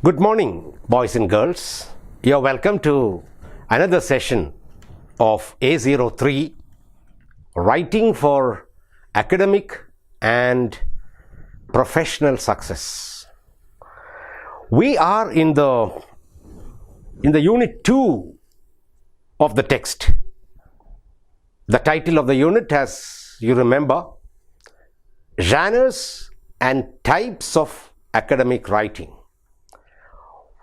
Good morning, boys and girls. You're welcome to another session of A03, Writing for Academic and Professional Success. We are in the unit 2 of the text. The title of the unit, as you remember, Genres and Types of Academic Writing.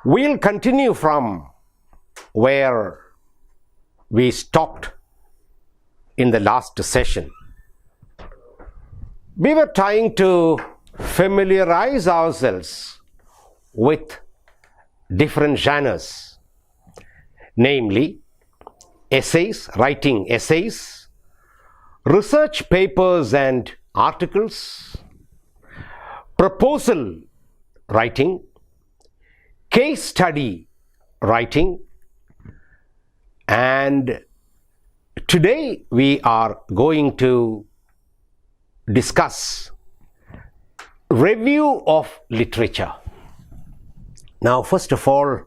We'll continue from where we stopped in the last session. We were trying to familiarize ourselves with different genres, namely essays, writing essays, research papers and articles, proposal writing, case study writing, and today we are going to discuss review of literature. Now, first of all,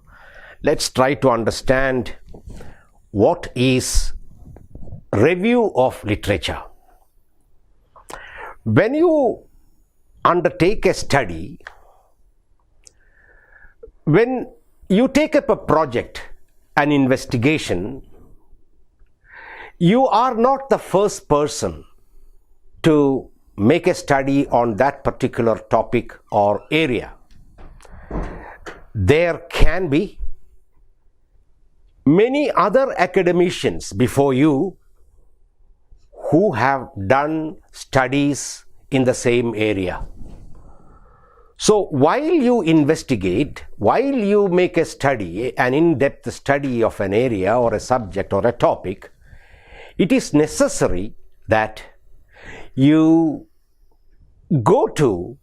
let's try to understand what is review of literature. When you undertake a study, when you take up a project, an investigation, you are not the first person to make a study on that particular topic or area. There can be many other academicians before you who have done studies in the same area. So while you investigate, while you make a study, an in-depth study of an area or a subject or a topic, it is necessary that you go to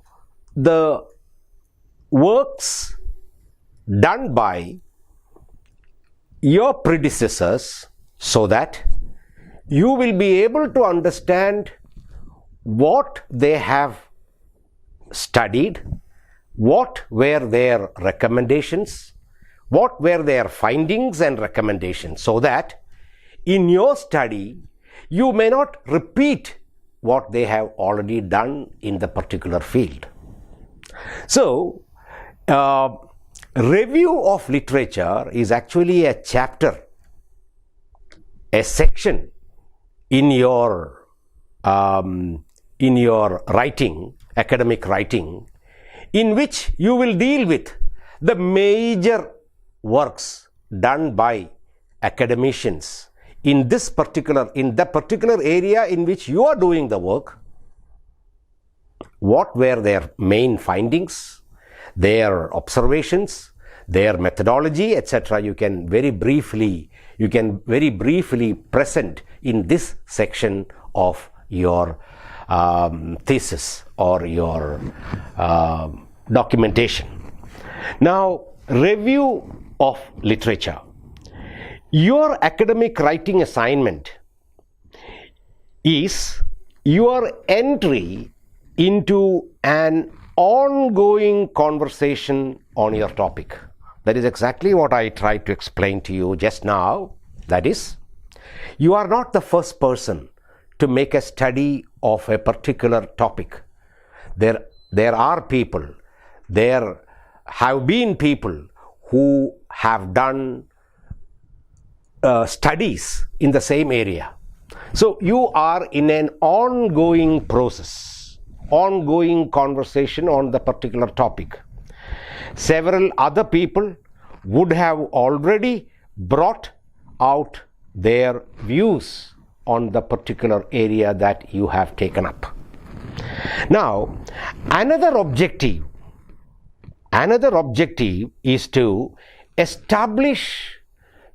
the works done by your predecessors so that you will be able to understand what they have studied, what were their recommendations, what were their findings and recommendations, so that in your study you may not repeat what they have already done in the particular field. So, review of literature is actually a chapter, a section in your writing, academic writing, in which you will deal with the major works done by academicians in the particular area in which you are doing the work. What were their main findings, their observations, their methodology, etc. You can very briefly present in this section of your thesis or your documentation. Now, review of literature. Your academic writing assignment is your entry into an ongoing conversation on your topic. That is exactly what I tried to explain to you just now. That is, you are not the first person to make a study of a particular topic. There are people, there have been people who have done studies in the same area. So you are in an ongoing process, ongoing conversation on the particular topic. Several other people would have already brought out their views on the particular area that you have taken up. Now, another objective is to establish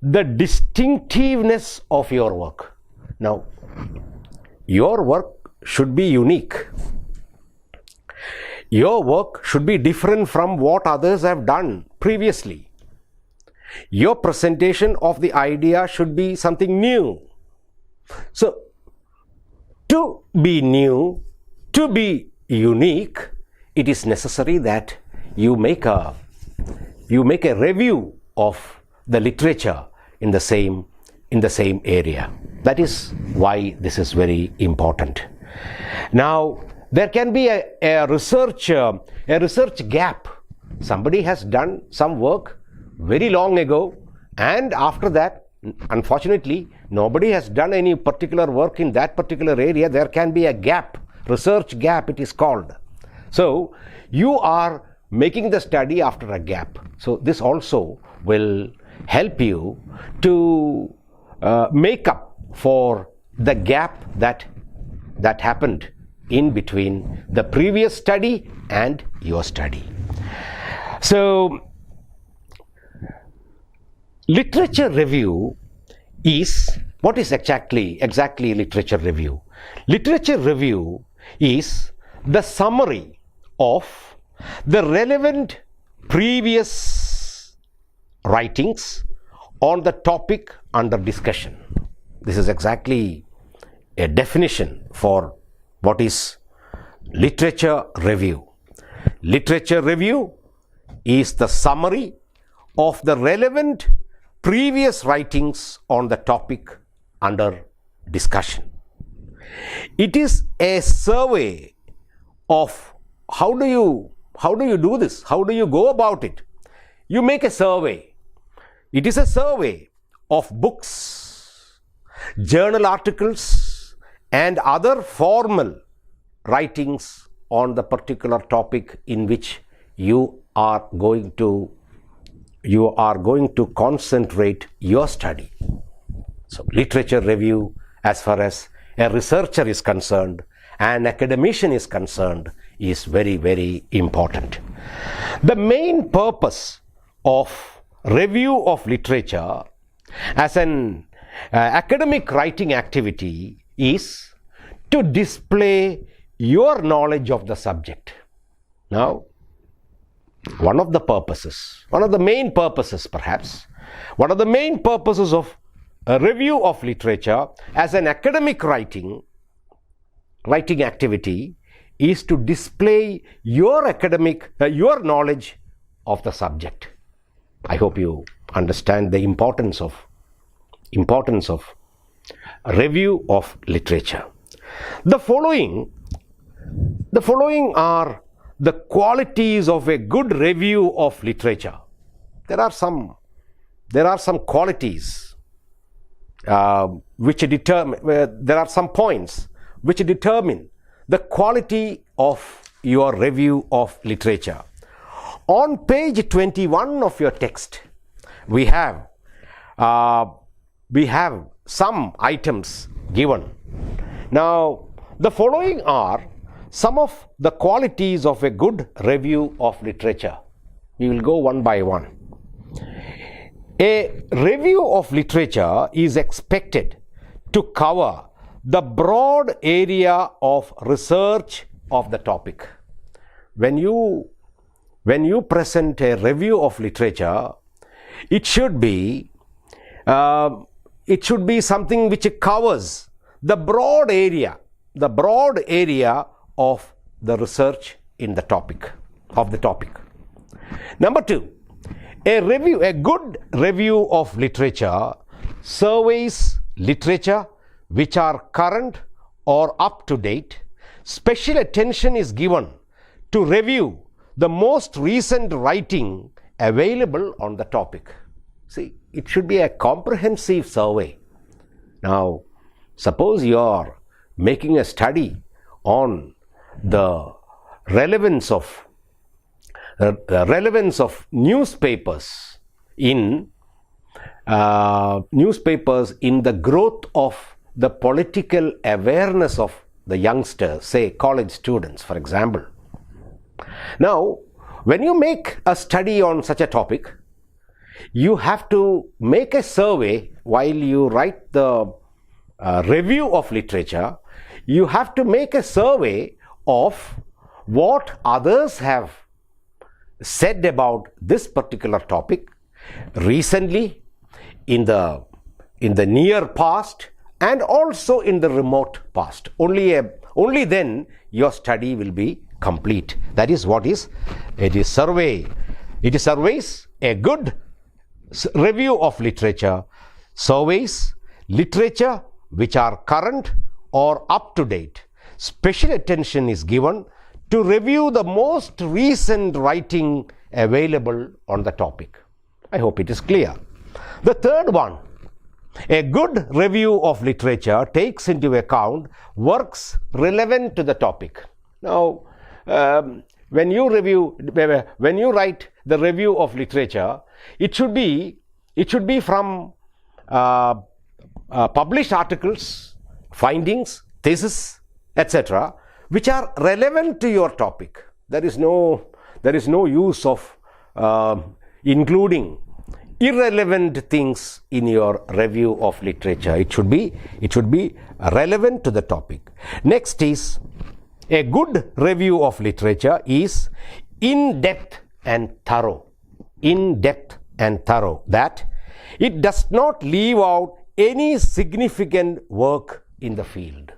the distinctiveness of your work. Now, your work should be unique. Your work should be different from what others have done previously. Your presentation of the idea should be something new. So, to be new, to be unique, it is necessary that you make a you make a review of the literature in the same area. That is why this is very important. Now, there can be a research gap. Somebody has done some work very long ago, and after that, unfortunately, nobody has done any particular work in that particular area. There can be a gap, research gap it is called. So, you are making the study after a gap. So, this also will help you to make up for the gap that happened in between the previous study and your study. So, literature review is, what is exactly literature review? Literature review is the summary of the relevant previous writings on the topic under discussion. This is exactly a definition for what is literature review. Literature review is the summary of the relevant previous writings on the topic under discussion. It is a survey of how do you do this? How do you go about it? You make a survey. It is a survey of books, journal articles, and other formal writings on the particular topic in which you are going to concentrate your study. So, literature review, as far as a researcher is concerned, an academician is concerned, is very, very important. The main purpose of review of literature as an academic writing activity is to display your knowledge of the subject. Now, one of the main purposes of a review of literature as an academic writing activity is to display your knowledge of the subject. I hope you understand the importance of review of literature. The following are the qualities of a good review of literature. There are some qualities which determine, there are some points which determine the quality of your review of literature. On page 21 of your text, we have some items given. Now, the following are some of the qualities of a good review of literature. We will go one by one. A review of literature is expected to cover the broad area of research of the topic. When you present a review of literature, it should be something which covers the broad area of the research in the topic of the topic. Number two, a good review of literature surveys literature which are current or up to date. Special attention is given to review the most recent writing available on the topic. See, it should be a comprehensive survey. Now, suppose you are making a study on the relevance of newspapers in the growth of the political awareness of the youngsters, say college students, for example. Now, when you make a study on such a topic, you have to make a survey while you write the review of literature. You have to make a survey of what others have said about this particular topic recently, in the near past, and also in the remote past. Only then your study will be complete. That is what it is survey It surveys a good review of literature, surveys literature which are current or up to date. Special attention is given to review the most recent writing available on the topic. I hope it is clear. The third one, a good review of literature takes into account works relevant to the topic. Now, when you write the review of literature, it should be from published articles, findings, thesis, etc., which are relevant to your topic. There is no use of including irrelevant things in your review of literature. It should be relevant to the topic. Next is, a good review of literature is in-depth and thorough. In-depth and thorough. That it does not leave out any significant work in the field.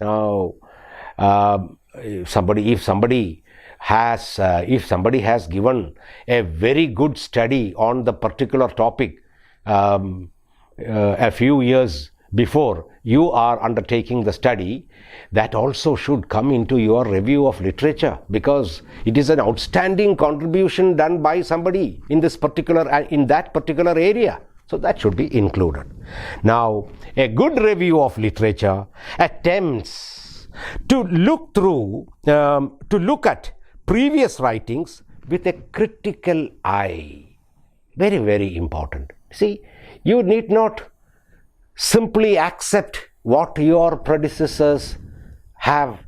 Now, if somebody has given a very good study on the particular topic a few years before you are undertaking the study, that also should come into your review of literature, because it is an outstanding contribution done by somebody in that particular area. So that should be included. Now, a good review of literature attempts to look at previous writings with a critical eye. Very, very important. See, you need not simply accept what your predecessors have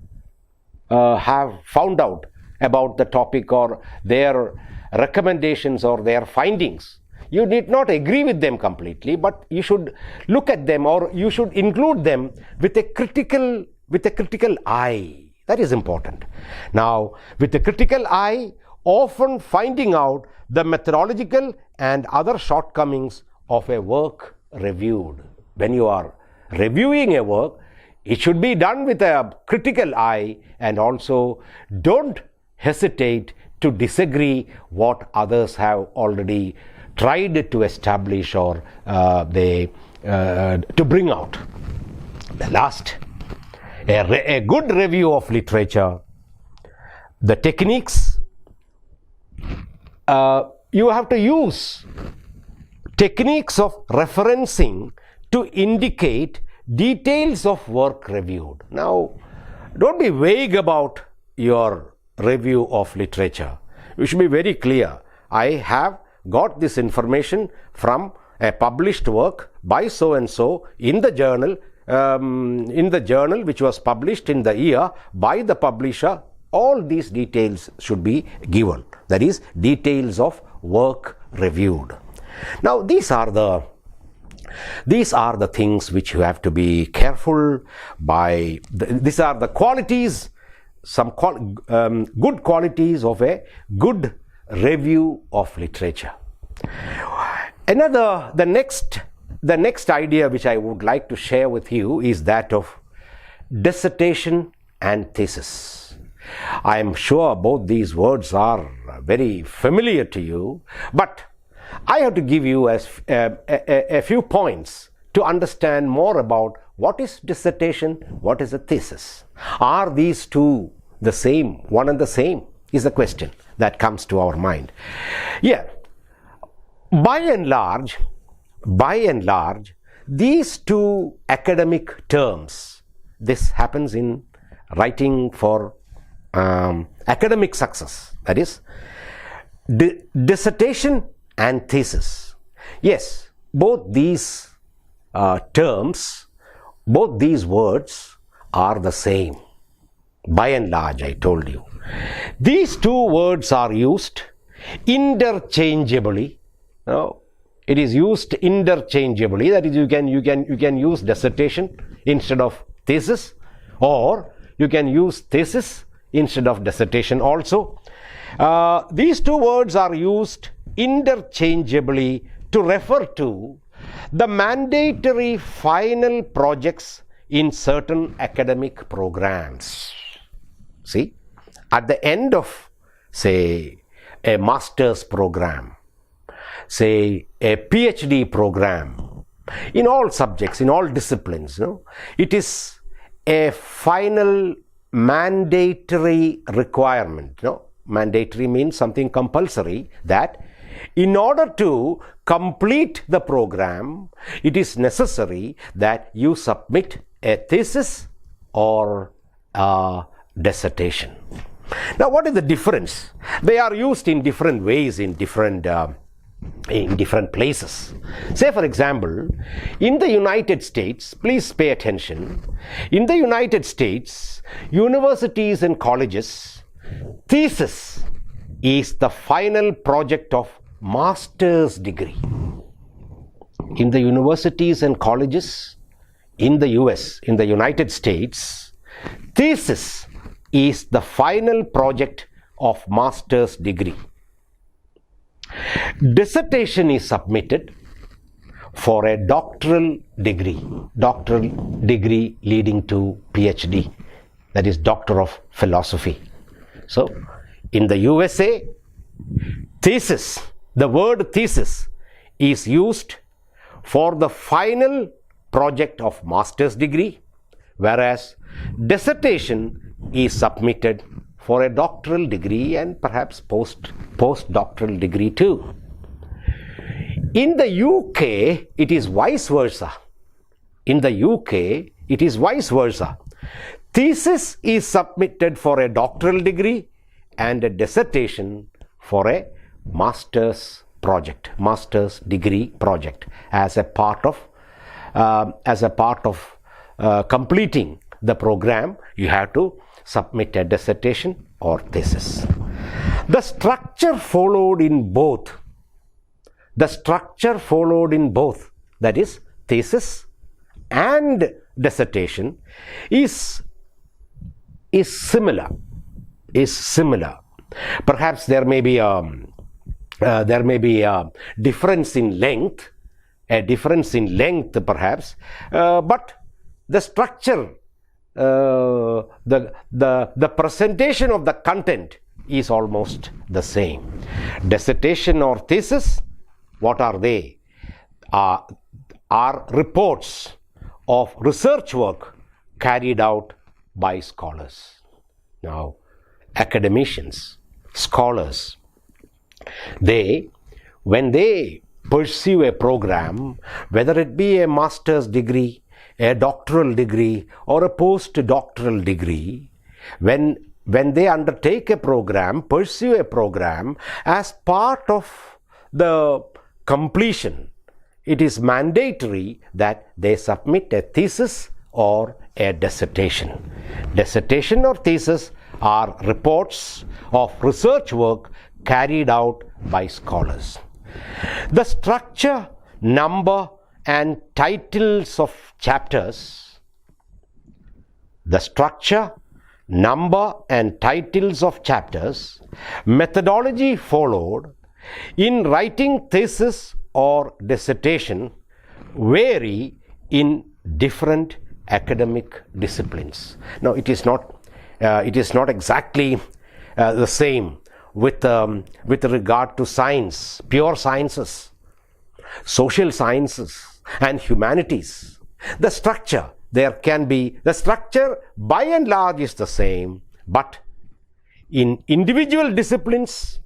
found out about the topic, or their recommendations or their findings. You need not agree with them completely, but you should look at them, or you should include them with a critical eye. That is important. Now, with a critical eye, often finding out the methodological and other shortcomings of a work reviewed. When you are reviewing a work, it should be done with a critical eye, and also don't hesitate to disagree what others have already tried to establish or to bring out. The last, a good review of literature. The techniques, you have to use techniques of referencing to indicate details of work reviewed. Now, don't be vague about your review of literature. You should be very clear. I have got this information from a published work by so and so in the journal which was published in the year by the publisher. All these details should be given. That is, details of work reviewed. Now, these are the things which you have to be careful by. These are the qualities, good qualities of a good review of literature. The next idea which I would like to share with you is that of dissertation and thesis. I am sure both these words are very familiar to you, but I have to give you a few points to understand more about what is dissertation, what is a thesis. Are these two the same, one and the same, is the question that comes to our mind. Yeah, by and large, these two academic terms, this happens in writing for academic success, that is, dissertation and thesis. Yes, both these terms, both these words are the same. By and large, I told you. These two words are used interchangeably. Now, it is used interchangeably. That is, you can use dissertation instead of thesis, or you can use thesis instead of dissertation also. These two words are used interchangeably to refer to the mandatory final projects in certain academic programs. See, at the end of, say, a master's program, say a PhD program, in all subjects, in all disciplines, it is a final mandatory requirement. Mandatory means something compulsory, that in order to complete the program, it is necessary that you submit a thesis or a dissertation. Now, what is the difference? They are used in different ways in different places. Say, for example, in the United States, please pay attention, in the United States, universities and colleges, thesis is the final project of master's degree. In the universities and colleges, in the US, in the United States, thesis is the final project of master's degree. Dissertation is submitted for a doctoral degree leading to PhD, that is Doctor of Philosophy. So, in the USA, thesis, the word thesis is used for the final project of master's degree, whereas dissertation is submitted for a doctoral degree and perhaps postdoctoral degree too. In the UK, it is vice versa. In the UK, it is vice versa. Thesis is submitted for a doctoral degree and a dissertation for a master's project, master's degree project, as a part of completing the program. You have to submit a dissertation or thesis. The structure followed in both, that is thesis and dissertation, is similar. Perhaps there may be a difference in length, perhaps, but the structure, the presentation of the content is almost the same. Dissertation or thesis, what are they? Are reports of research work carried out by scholars. Now, academicians, scholars, when they pursue a program, whether it be a master's degree, a doctoral degree, or a postdoctoral degree, when they undertake a program, pursue a program, as part of the completion, it is mandatory that they submit a thesis or a dissertation. Dissertation or thesis are reports of research work carried out by scholars. The structure, number, and titles of chapters, methodology followed in writing thesis or dissertation vary in different academic disciplines. Now, it is not exactly the same with regard to science, pure sciences, social sciences, and humanities. The structure by and large is the same, but in individual disciplines,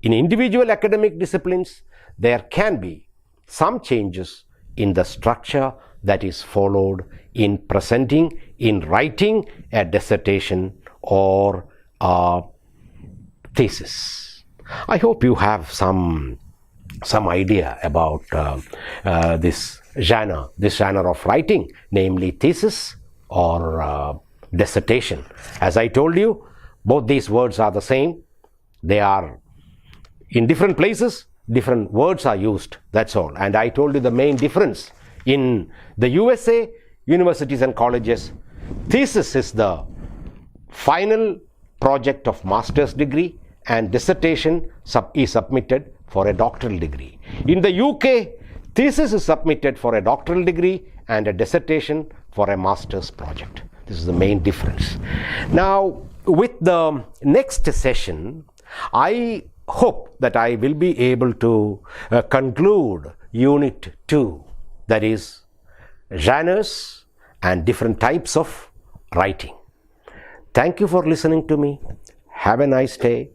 in individual academic disciplines, there can be some changes in the structure that is followed in presenting, in writing a dissertation or a thesis. I hope you have some idea about this genre of writing, namely thesis or dissertation. As I told you, both these words are the same. They are in different places, different words are used, that's all. And I told you the main difference. In the USA, universities and colleges, thesis is the final project of master's degree and dissertation is submitted for a doctoral degree. In the UK, thesis is submitted for a doctoral degree and a dissertation for a master's project. This is the main difference. Now, with the next session, I hope that I will be able to conclude Unit 2, that is genres and different types of writing. Thank you for listening to me. Have a nice day.